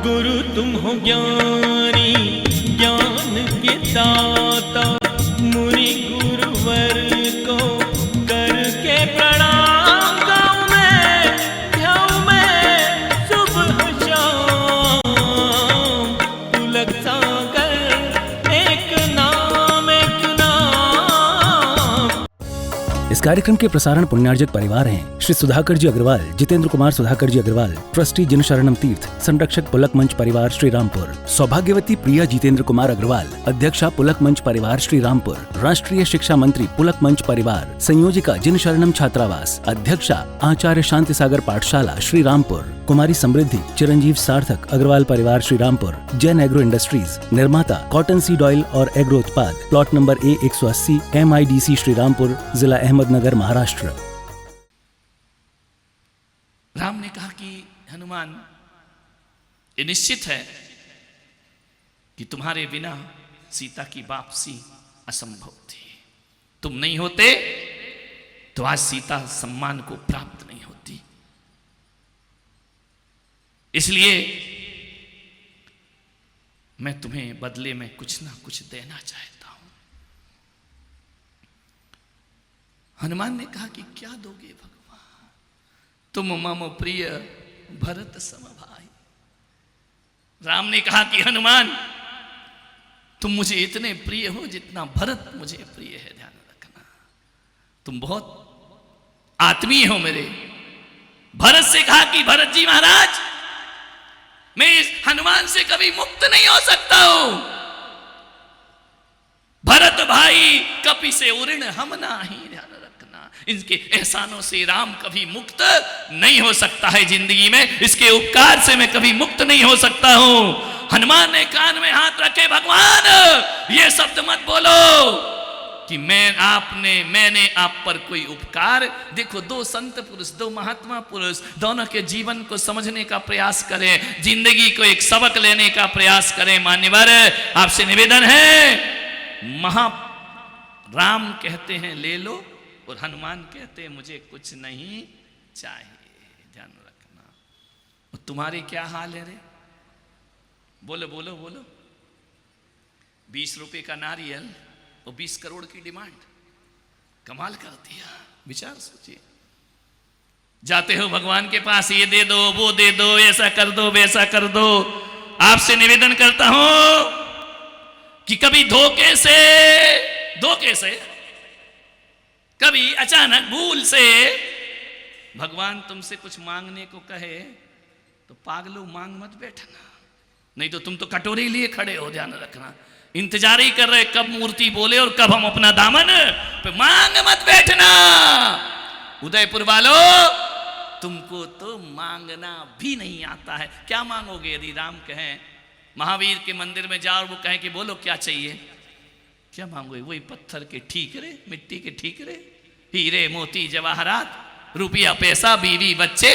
गुरु तुम हो ज्ञानी ज्ञान के दाता, मुनि गुरुवर को करके प्रणाम गाऊं मैं, ध्याऊं मैं सुबह शाम। पुलक सागर एक नाम एक नाम। इस कार्यक्रम के प्रसारण पुण्यार्जक परिवार हैं श्री सुधाकर जी अग्रवाल, जितेंद्र कुमार सुधाकर जी अग्रवाल, ट्रस्टी जिन शरणम तीर्थ, संरक्षक पुलक मंच परिवार श्री रामपुर, सौभाग्यवती प्रिया जितेंद्र कुमार अग्रवाल, अध्यक्षा पुलक मंच परिवार श्री रामपुर, राष्ट्रीय शिक्षा मंत्री पुलक मंच परिवार, संयोजिका जिन शरणम छात्रावास, अध्यक्षा आचार्य शांति सागर पाठशाला श्री रामपुर, कुमारी समृद्धि चिरंजीव सार्थक अग्रवाल परिवार श्री रामपुर, जैन एग्रो इंडस्ट्रीज, निर्माता कॉटन सीड ऑयल और एग्रो उत्पाद, plot number A180 MIDC Shri Rampur, जिला अहमदनगर, महाराष्ट्र। राम ने कहा कि हनुमान, ये निश्चित है कि तुम्हारे बिना सीता की वापसी असंभव थी। तुम नहीं होते तो आज सीता सम्मान को प्राप्त नहीं होती। इसलिए मैं तुम्हें बदले में कुछ ना कुछ देना चाहता हूं। हनुमान ने कहा कि क्या दोगे भगवान? तुम मम प्रिय भरत समभाई। राम ने कहा कि हनुमान, तुम मुझे इतने प्रिय हो जितना भरत मुझे प्रिय है, ध्यान रखना। तुम बहुत आत्मीय हो मेरे। भरत से कहा कि भरत जी महाराज, मैं इस हनुमान से कभी मुक्त नहीं हो सकता हूं। भरत भाई कपि से उऋण हम नाही, ध्यान रखना। इनके एहसानों से राम कभी मुक्त नहीं हो सकता है जिंदगी में। इसके उपकार से मैं कभी मुक्त नहीं हो सकता हूं। हनुमान ने कान में हाथ रखे, भगवान ये शब्द मत बोलो कि मैंने आप पर कोई उपकार। देखो, दो संत पुरुष, दो महात्मा पुरुष, दोनों के जीवन को समझने का प्रयास करें, जिंदगी को एक सबक लेने का प्रयास करें। मान्यवर, आपसे निवेदन है, राम कहते हैं ले लो, और हनुमान कहते हैं मुझे कुछ नहीं चाहिए। ध्यान रखना। और तुम्हारे क्या हाल है रे? बोलो बोलो बोलो। 20 रुपए का नारियल और 20 करोड़ की डिमांड, कमाल कर दिया। विचार सोचिए। जाते हो भगवान के पास, ये दे दो, वो दे दो, ऐसा कर दो, वैसा कर दो। आपसे निवेदन करता हूं कि कभी धोखे से कभी अचानक भूल से भगवान तुमसे कुछ मांगने को कहे तो पागलो मांग मत बैठना, नहीं तो तुम तो कटोरी लिए खड़े हो। ध्यान रखना, इंतजार ही कर रहे कब मूर्ति बोले और कब हम अपना दामन पे। मांग मत बैठना। उदयपुर वालों, तुमको तो मांगना भी नहीं आता है। क्या मांगोगे? यदि राम कहें महावीर के मंदिर में जाओ और वो कहें कि बोलो क्या चाहिए, क्या मांगोगे? वही पत्थर के ठीकरे, मिट्टी के ठीकरे, हीरे मोती जवाहरात, रुपया पैसा, बीवी बच्चे,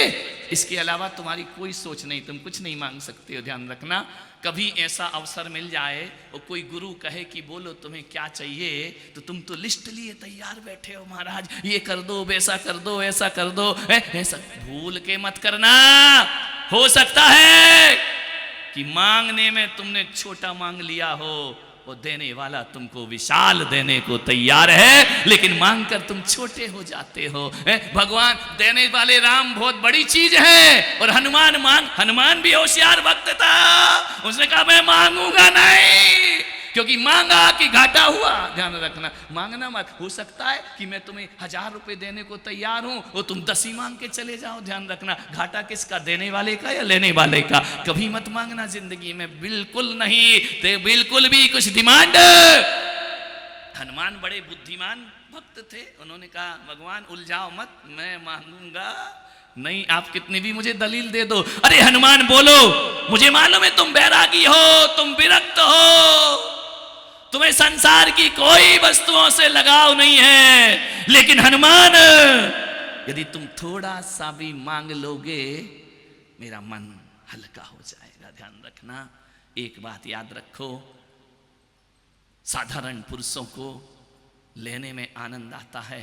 इसके अलावा तुम्हारी कोई सोच नहीं। तुम कुछ नहीं मांग सकते हो। ध्यान रखना, कभी ऐसा अवसर मिल जाए और कोई गुरु कहे कि बोलो तुम्हें क्या चाहिए, तो तुम तो लिस्ट लिए तैयार बैठे हो, महाराज ये कर दो, वैसा कर दो, ऐसा कर दो। ऐसा भूल के मत करना। हो सकता है कि मांगने में तुमने छोटा मांग लिया हो, वो देने वाला तुमको विशाल देने को तैयार है, लेकिन मांगकर तुम छोटे हो जाते हो। भगवान देने वाले राम बहुत बड़ी चीज है। और हनुमान भी होशियार भक्त था। उसने कहा मैं मांगूंगा नहीं, क्योंकि मांगा कि घाटा हुआ। ध्यान रखना, मांगना मत। हो सकता है कि मैं तुम्हें 1000 रुपए देने को तैयार हूं और तुम 10 ही मांग के चले जाओ। ध्यान रखना, घाटा किसका? देने वाले का या लेने वाले का? कभी मत मांगना जिंदगी में, बिल्कुल नहीं। तो बिल्कुल भी कुछ डिमांड। हनुमान बड़े बुद्धिमान भक्त थे। उन्होंने कहा भगवान उलझाओ मत, मैं मांगूंगा नहीं, आप कितनी भी मुझे दलील दे दो। अरे हनुमान बोलो, मुझे मालूम है तुम बैरागी हो, तुम विरक्त हो, तुम्हें संसार की कोई वस्तुओं से लगाव नहीं है, लेकिन हनुमान यदि तुम थोड़ा सा भी मांग लोगे मेरा मन हल्का हो जाएगा। ध्यान रखना, एक बात याद रखो, साधारण पुरुषों को लेने में आनंद आता है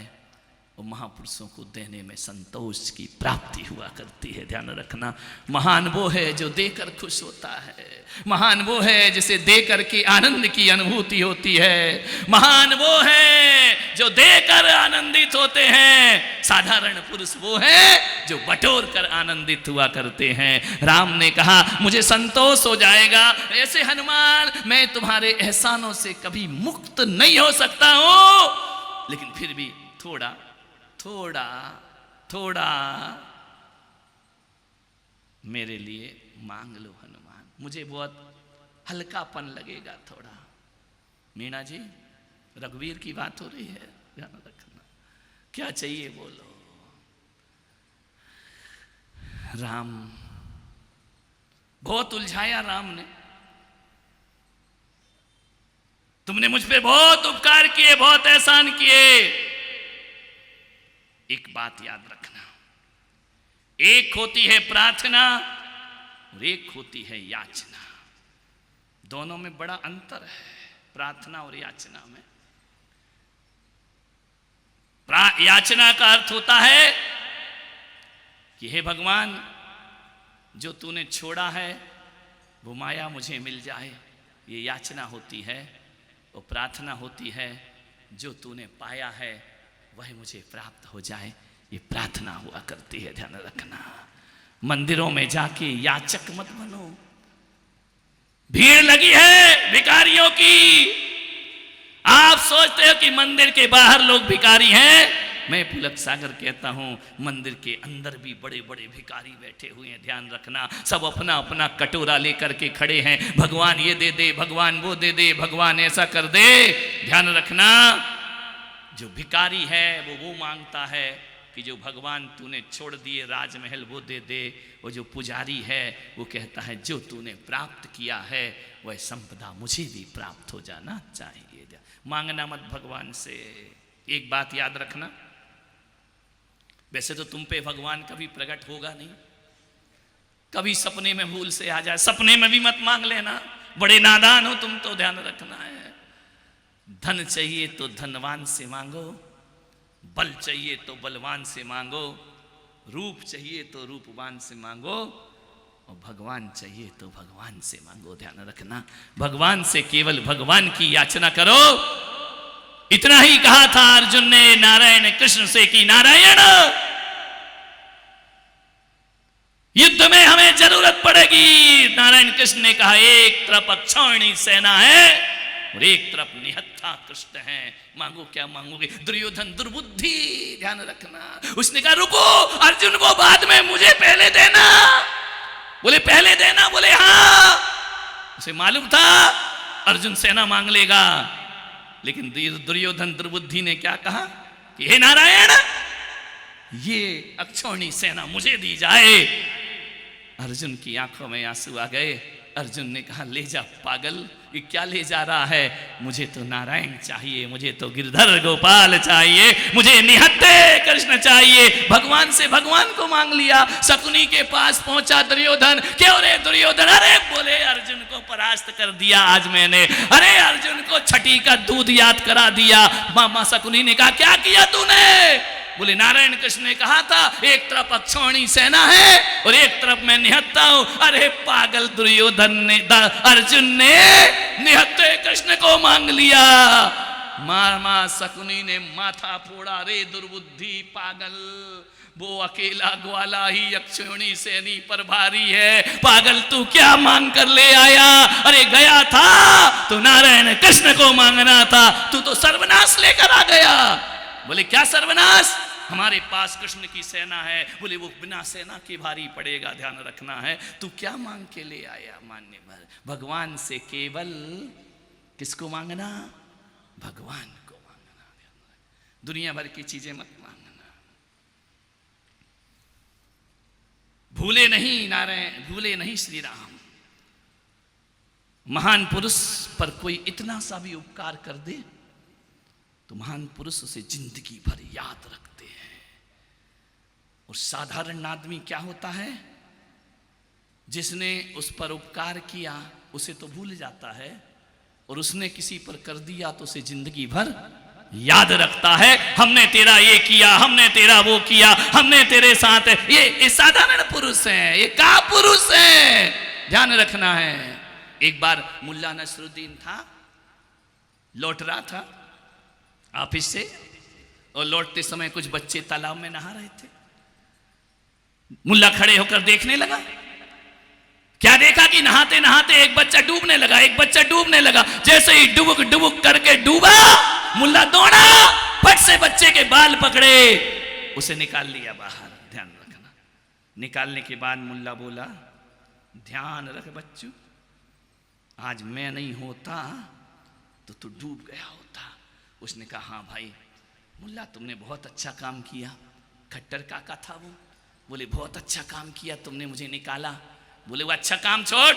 और महापुरुषों को देने में संतोष की प्राप्ति हुआ करती है। ध्यान रखना, महान वो है जो देकर खुश होता है, महान वो है जिसे देकर के आनंद की अनुभूति होती है, महान वो है जो देकर आनंदित होते हैं। साधारण पुरुष वो है जो बटोर कर आनंदित हुआ करते हैं। राम ने कहा मुझे संतोष हो जाएगा, ऐसे हनुमान मैं तुम्हारे एहसानों से कभी मुक्त नहीं हो सकता हूं, लेकिन फिर भी थोड़ा थोड़ा थोड़ा मेरे लिए मांग लो हनुमान, मुझे बहुत हल्कापन लगेगा थोड़ा। मीना जी, रघुवीर की बात हो रही है, ध्यान रखना, क्या चाहिए बोलो। राम बहुत उलझाया राम ने, तुमने मुझ पे बहुत उपकार किए, बहुत एहसान किए। एक बात याद रखना, एक होती है प्रार्थना और एक होती है याचना। दोनों में बड़ा अंतर है, प्रार्थना और याचना में। याचना का अर्थ होता है कि हे भगवान, जो तूने छोड़ा है वो माया मुझे मिल जाए, ये याचना होती है। और प्रार्थना होती है जो तूने पाया है वह मुझे प्राप्त हो जाए, ये प्रार्थना हुआ करती है। ध्यान रखना, मंदिरों में जाके याचक मत बनो। भीड़ लगी है भिखारियों की, आप सोचते हो कि मंदिर के बाहर लोग भिखारी हैं, मैं पुलक सागर कहता हूं मंदिर के अंदर भी बड़े बड़े भिखारी बैठे हुए हैं। ध्यान रखना, सब अपना अपना कटोरा लेकर के खड़े हैं, भगवान ये दे दे, भगवान वो दे दे, भगवान ऐसा कर दे। ध्यान रखना, जो भिखारी है वो मांगता है कि जो भगवान तूने छोड़ दिए राजमहल वो दे दे, और जो पुजारी है वो कहता है जो तूने प्राप्त किया है वह संपदा मुझे भी प्राप्त हो जाना चाहिए। मांगना मत भगवान से। एक बात याद रखना, वैसे तो तुम पे भगवान कभी प्रकट होगा नहीं, कभी सपने में भूल से आ जाए, सपने में भी मत मांग लेना, बड़े नादान हो तुम तो। ध्यान रखना है, धन चाहिए तो धनवान से मांगो, बल चाहिए तो बलवान से मांगो, रूप चाहिए तो रूपवान से मांगो, और भगवान चाहिए तो भगवान से मांगो। ध्यान रखना, भगवान से केवल भगवान की याचना करो। इतना ही कहा था अर्जुन ने नारायण कृष्ण से कि नारायण, युद्ध में हमें जरूरत पड़ेगी। नारायण कृष्ण ने कहा एक तरफ अक्षौहिणी सेना है और एक तरफ निहत्था कृष्ण है, मांगो क्या मांगोगे। दुर्योधन दुर्बुद्धि, ध्यान रखना। उसने कहा रुको अर्जुन, वो बाद में, मुझे पहले देना। बोले पहले देना, बोले हाँ। उसे मालूम था अर्जुन सेना मांग लेगा, लेकिन दुर्योधन दुर्बुद्धि ने क्या कहा कि हे नारायण, ये अक्षौहिणी सेना मुझे दी जाए। अर्जुन की आंखों में आंसू आ गए। अर्जुन ने कहा ले जा पागल, ये क्या ले जा रहा है, मुझे तो नारायण चाहिए, मुझे तो गिरधर गोपाल चाहिए, मुझे निहत्थे कृष्ण चाहिए। भगवान से भगवान को मांग लिया। शकुनी के पास पहुंचा दुर्योधन, क्यों रे दुर्योधन? अरे बोले अर्जुन को परास्त कर दिया आज मैंने, अरे अर्जुन को छठी का दूध याद करा दिया। मामा शकुनी ने कहा क्या किया तूने? बोले नारायण कृष्ण ने कहा था एक तरफ अक्षौहिणी सेना है और एक तरफ मैं निहत्था हूं। अरे पागल दुर्योधन ने, अर्जुन ने निहत्थे कृष्ण को मांग लिया। मामा शकुनी ने माथा फोड़ा, रे दुर्बुद्धि पागल, वो अकेला ग्वाला ही अक्षौहिणी सेनी पर भारी है, पागल तू क्या मांग कर ले आया? अरे गया था तो नारायण कृष्ण को मांगना था, तू तो सर्वनाश लेकर आ गया। बोले क्या सर्वनाश? हमारे पास कृष्ण की सेना है। बोले वो बिना सेना के भारी पड़ेगा, ध्यान रखना है। तू क्या मांग के ले आया? मान्य भगवान से केवल किसको मांगना? भगवान को मांगना। दुनिया भर की चीजें मत मांगना। भूले नहीं नारायण, भूले नहीं श्री राम। महान पुरुष पर कोई इतना सा भी उपकार कर दे तो महान पुरुष उसे जिंदगी भर याद रखते हैं। और साधारण आदमी क्या होता है, जिसने उस पर उपकार किया उसे तो भूल जाता है, और उसने किसी पर कर दिया तो उसे जिंदगी भर याद रखता है हमने तेरा ये किया, हमने तेरा वो किया, हमने तेरे साथ, ये साधारण पुरुष हैं, ये का पुरुष हैं, ध्यान रखना है। एक बार मुल्ला नसरुद्दीन था, लौट रहा था ऑफिस से, और लौटते समय कुछ बच्चे तालाब में नहा रहे थे। मुल्ला खड़े होकर देखने लगा। क्या देखा कि नहाते नहाते एक बच्चा डूबने लगा, एक बच्चा डूबने लगा। जैसे ही डुबुक डुबुक करके डूबा, मुल्ला दौड़ा, फट से बच्चे के बाल पकड़े, उसे निकाल लिया बाहर। ध्यान रखना। निकालने के बाद मुल्ला बोला, ध्यान रख बच्चू, आज मैं नहीं होता तो तू डूब गया होता। उसने कहा, हाँ भाई मुल्ला, तुमने बहुत अच्छा काम किया। खट्टर काका था वो, बोले बहुत अच्छा काम किया तुमने, मुझे निकाला। बोले वो अच्छा काम छोड़,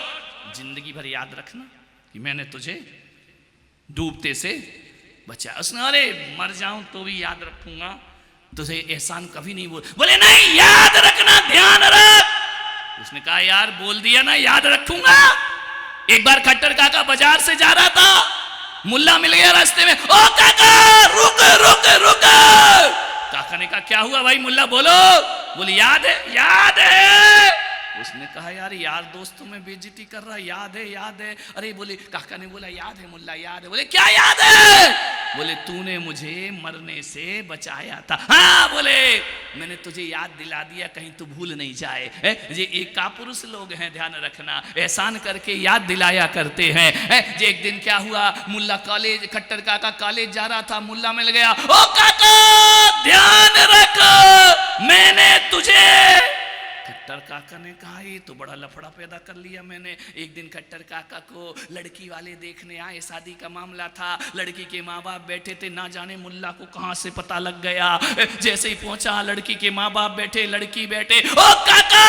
जिंदगी भर याद रखना कि मैंने तुझे डूबते से बचा। उसने, अरे मर जाऊं तो भी याद रखूंगा, तुझे एहसान कभी नहीं बोले नहीं, याद रखना, ध्यान रख। उसने कहा, यार बोल दिया ना, याद रखूंगा। एक बार खट्टर काका बाजार से जा रहा था, मुल्ला मिल गया रास्ते में। ओ काका, रुक रुक रुक। काका ने कहा, क्या हुआ भाई? मुल्ला बोलो। बोले याद है, याद है। उसने कहा, यार यार दोस्तों में बेइज्जती कर रहा, याद है, याद है। अरे बोले, काका ने बोला, याद है मुल्ला, याद है। बोले क्या याद है? बोले तूने मुझे मरने से बचाया था। हाँ, बोले मैंने तुझे याद दिला दिया, कहीं तू भूल नहीं जाए। ये एक कापुरुष लोग हैं, ध्यान रखना, एहसान करके याद दिलाया करते हैं। जे एक दिन क्या हुआ, मुल्ला कॉलेज, खट्टर काका कॉलेज जा रहा था, मुल्ला मिल गया। ओ काका ध्यान रख, मैंने तुझे। खट्टर काका ने कहा, ये तो बड़ा लफड़ा पैदा कर लिया मैंने। एक दिन खट्टर काका को लड़की वाले देखने आए, शादी का मामला था, लड़की के माँ बाप बैठे थे, ना जाने मुल्ला को कहां से पता लग गया। जैसे ही पहुंचा, लड़की के माँ बाप बैठे, लड़की बैठे। ओ काका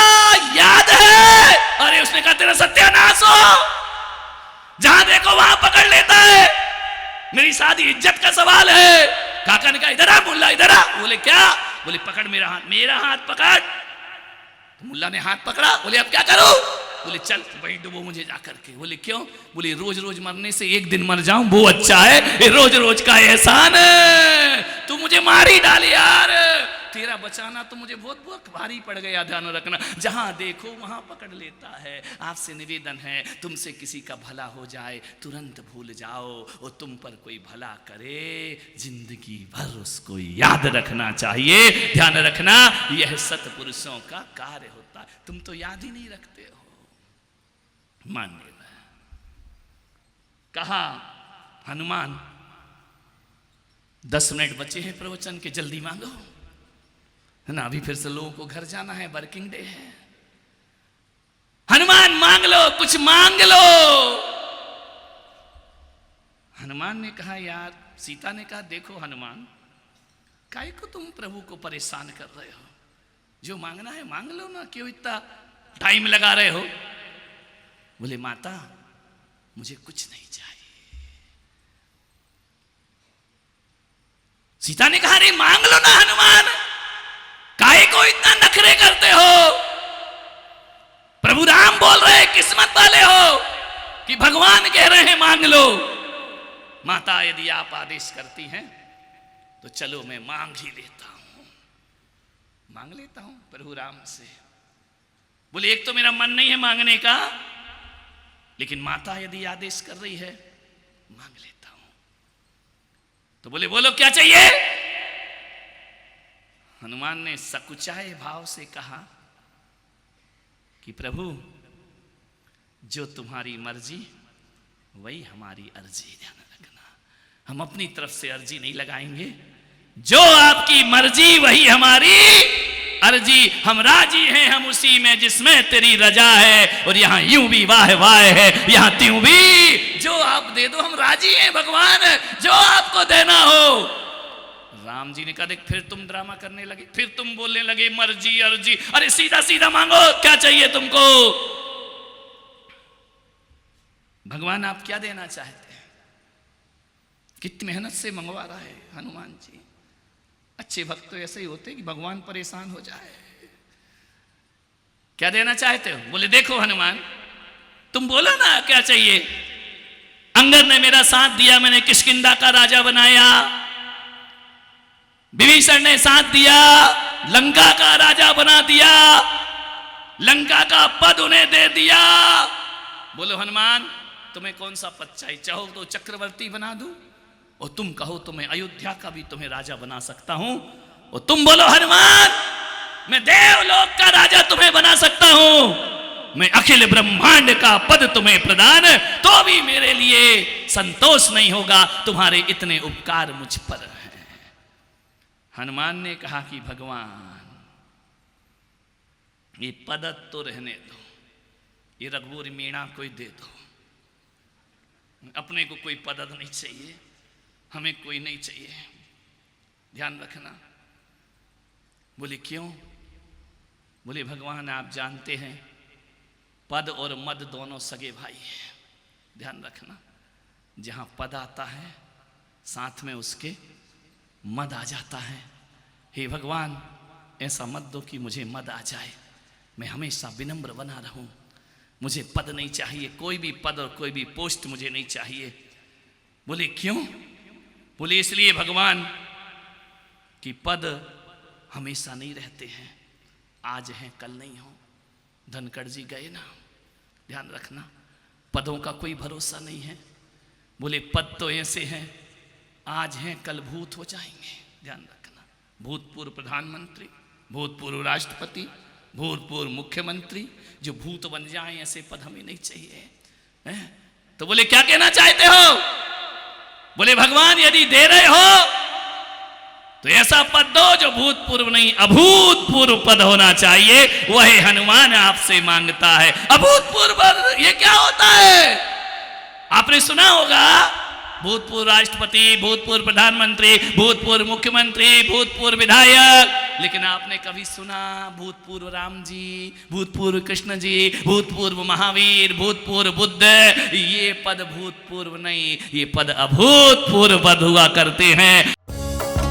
याद है? अरे उसने कहा, तेरा सत्यानाश हो, जहां देखो वहां पकड़ लेता है, मेरी शादी इज्जत का सवाल है। काका ने कहा, इधर आ मुल्ला, इधर आ। बोले क्या? बोले पकड़ मेरा हाथ। मेरा हाथ पकड़। मुल्ला ने हाथ पकड़ा। बोले अब क्या करूं? बोले चल वही डूबो मुझे जाकर के। बोले क्यों? बोले रोज रोज मरने से एक दिन मर जाऊं वो अच्छा है, ये रोज रोज का एहसान है। तू मुझे मार ही डाल यार, तेरा बचाना तो मुझे बहुत बहुत भारी पड़ गया। ध्यान रखना, जहां देखो वहां पकड़ लेता है। आपसे निवेदन है, तुमसे किसी का भला हो जाए तुरंत भूल जाओ, और तुम पर कोई भला करे जिंदगी भर उसको याद रखना चाहिए। ध्यान रखना, यह सत्पुरुषों का कार्य होता है। तुम तो याद ही नहीं रखते हो। मान्य कहा हनुमान, 10 मिनट बचे हैं प्रवचन के, जल्दी मांगो, है ना, अभी फिर से लोगों को घर जाना है, वर्किंग डे है। हनुमान मांग लो, कुछ मांग लो। हनुमान ने कहा, यार, सीता ने कहा, देखो हनुमान, काहे को तुम प्रभु को परेशान कर रहे हो? जो मांगना है मांग लो ना, क्यों इतना टाइम लगा रहे हो? बोले माता मुझे कुछ नहीं चाहिए। सीता ने कहा, अरे मांग लो ना हनुमान, काहे को इतना नखरे करते हो? प्रभु राम बोल रहे, किस्मत वाले हो कि भगवान कह रहे हैं मांग लो। माता यदि आप आदेश करती हैं तो चलो मैं मांग ही लेता हूं, मांग लेता हूं प्रभु राम से। बोले एक तो मेरा मन नहीं है मांगने का, लेकिन माता यदि आदेश कर रही है मांग लेता हूं। तो बोले बोलो क्या चाहिए? हनुमान ने सकुचाए भाव से कहा कि प्रभु जो तुम्हारी मर्जी वही हमारी अर्जी। ध्यान रखना, हम अपनी तरफ से अर्जी नहीं लगाएंगे, जो आपकी मर्जी वही हमारी अर्जी। हम राजी हैं हम उसी में जिसमें तेरी रजा है, और यहां यूं भी वाह वाह है, यहां त्यों भी, जो आप दे दो हम राजी हैं भगवान, जो आपको देना हो। राम जी ने कहा, देख फिर तुम ड्रामा करने लगे, फिर तुम बोलने लगे मर्जी अर्जी। अरे सीधा सीधा मांगो, क्या चाहिए तुमको? भगवान आप क्या देना चाहते हैं? कितनी मेहनत से मंगवा रहा है हनुमान जी। अच्छे भक्त तो ऐसे ही होते हैं कि भगवान परेशान हो जाए। क्या देना चाहते हो? बोले देखो हनुमान, तुम बोलो ना क्या चाहिए। अंगद ने मेरा साथ दिया, मैंने किष्किंधा का राजा बनाया, विभीषण ने साथ दिया, लंका का राजा बना दिया, लंका का पद उन्हें दे दिया। बोलो हनुमान, तुम्हें कौन सा पद चाहिए? चाहो तो चक्रवर्ती बना दूं, और तुम कहो तो मैं अयोध्या का भी तुम्हें राजा बना सकता हूं। और तुम बोलो हनुमान, मैं देवलोक का राजा तुम्हें बना सकता हूं, मैं अखिल ब्रह्मांड का पद तुम्हें प्रदान, तो भी मेरे लिए संतोष नहीं होगा, तुम्हारे इतने उपकार मुझ पर हैं। हनुमान ने कहा कि भगवान, ये पद तो रहने दो, ये रघुवर मीणा कोई दे दो, अपने को कोई पद नहीं चाहिए, हमें कोई नहीं चाहिए। ध्यान रखना। बोले क्यों? बोले भगवान आप जानते हैं पद और मद दोनों सगे भाई हैं। ध्यान रखना, जहां पद आता है साथ में उसके मद आ जाता है। हे भगवान, ऐसा मत दो कि मुझे मद आ जाए, मैं हमेशा विनम्र बना रहूं, मुझे पद नहीं चाहिए, कोई भी पद और कोई भी पोस्ट मुझे नहीं चाहिए। बोले क्यों? बोले इसलिए भगवान कि पद हमेशा नहीं रहते हैं, आज हैं कल नहीं हो। धनखड़ जी गए ना, ध्यान रखना, पदों का कोई भरोसा नहीं है। बोले पद तो ऐसे हैं, आज हैं कल भूत हो जाएंगे। ध्यान रखना, भूतपूर्व प्रधानमंत्री, भूतपूर्व राष्ट्रपति, भूतपूर्व मुख्यमंत्री जो भूत बन जाएं, ऐसे पद हमें नहीं चाहिए हैं? तो बोले क्या कहना चाहते हो? बोले भगवान यदि दे रहे हो तो ऐसा पद दो जो भूतपूर्व नहीं अभूतपूर्व पद होना चाहिए, वही हनुमान आपसे मांगता है। अभूतपूर्व पद ये क्या होता है? आपने सुना होगा, भूतपूर्व राष्ट्रपति, भूतपूर्व प्रधानमंत्री, भूतपूर्व मुख्यमंत्री, भूतपूर्व विधायक, लेकिन आपने कभी सुना भूतपूर्व राम जी, भूतपूर्व कृष्ण जी, भूतपूर्व महावीर, भूतपूर्व बुद्ध? ये पद भूतपूर्व नहीं, ये पद अभूतपूर्व पद हुआ करते हैं।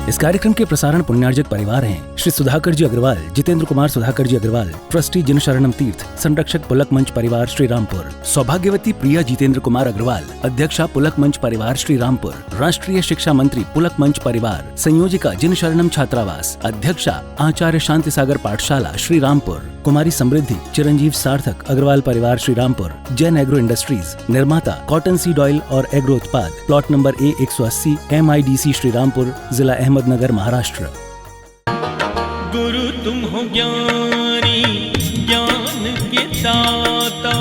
इस कार्यक्रम के प्रसारण पुण्यार्जक परिवार हैं श्री सुधाकर जी अग्रवाल, जितेंद्र कुमार सुधाकर जी अग्रवाल, ट्रस्टी जिन शरणम तीर्थ, संरक्षक पुलक मंच परिवार श्री रामपुर, सौभाग्यवती प्रिया जितेंद्र कुमार अग्रवाल, अध्यक्षा पुलक मंच परिवार श्री रामपुर, राष्ट्रीय शिक्षा मंत्री पुलक मंच परिवार, संयोजिका जिन शरणम छात्रावास, अध्यक्षा आचार्य शांति सागर पाठशाला श्री रामपुर, कुमारी समृद्धि चिरंजीव सार्थक अग्रवाल परिवार श्री रामपुर, जैन एग्रो इंडस्ट्रीज, निर्माता कॉटन सीड ऑयल और एग्रो उत्पाद, plot number A180, MIDC Shri Rampur, जिला अहमदनगर, महाराष्ट्र। गुरु तुम हो ज्ञानी, ज्ञान के दाता,